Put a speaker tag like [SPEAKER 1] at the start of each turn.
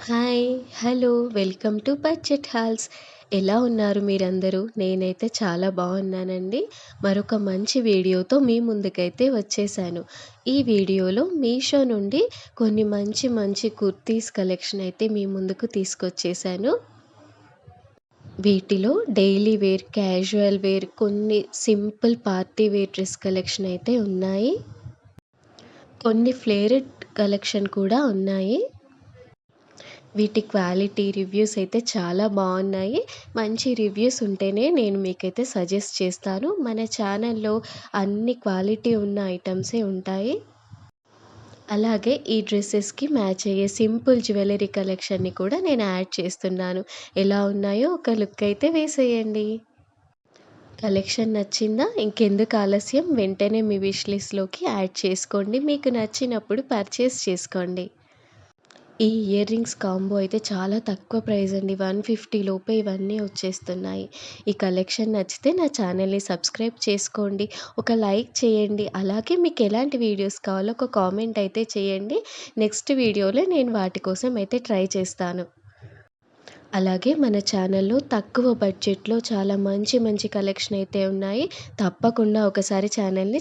[SPEAKER 1] Hi! Hello! Welcome to budget halls. ఎలా ఉన్నారు మీరందరూ? నేనైతే చాలా బాగున్నానండి. మరొక మంచి వీడియోతో మీ ముందుకైతే వచ్చేసాను. ఈ వీడియోలో మీషో నుండి కొన్ని మంచి మంచి కుర్తీస్ కలెక్షన్ అయితే మీ ముందుకు తీసుకొచ్చేసాను. వీటిలో డైలీ వేర్, క్యాజువల్ వేర్, కొన్ని simple party wear dress collection అయితే ఉన్నాయి. కొన్ని ఫ్లేరెడ్ కలెక్షన్ కూడా ఉన్నాయి. వీటి క్వాలిటీ రివ్యూస్ అయితే చాలా బాగున్నాయి. మంచి రివ్యూస్ ఉంటేనే నేను మీకైతే సజెస్ట్ చేస్తాను. మన ఛానల్లో అన్ని క్వాలిటీ ఉన్న ఐటమ్సే ఉంటాయి. అలాగే ఈ డ్రెస్సెస్కి మ్యాచ్ అయ్యే సింపుల్ జ్యువెలరీ కలెక్షన్ని కూడా నేను యాడ్ చేస్తున్నాను. ఎలా ఉన్నాయో ఒక లుక్ అయితే వేసేయండి. కలెక్షన్ నచ్చిందా? ఇంకెందుకు ఆలస్యం, వెంటనే మీ విష్ లిస్ట్లోకి యాడ్ చేసుకోండి. మీకు నచ్చినప్పుడు పర్చేస్ చేసుకోండి. ఈ ఇయర్ రింగ్స్ కాంబో అయితే చాలా తక్కువ ప్రైస్ అండి. 150 లోపే ఇవన్నీ వచ్చేస్తున్నాయి. ఈ కలెక్షన్ నచ్చితే నా ఛానల్ని సబ్స్క్రైబ్ చేసుకోండి. ఒక లైక్ చేయండి. అలాగే మీకు ఎలాంటి వీడియోస్ కావాలో ఒక కామెంట్ అయితే చేయండి. నెక్స్ట్ వీడియోలో నేను వాటి కోసం అయితే ట్రై చేస్తాను. అలాగే మన ఛానల్లో తక్కువ బడ్జెట్లో చాలా మంచి మంచి కలెక్షన్ అయితే ఉన్నాయి. తప్పకుండా ఒకసారి ఛానల్ని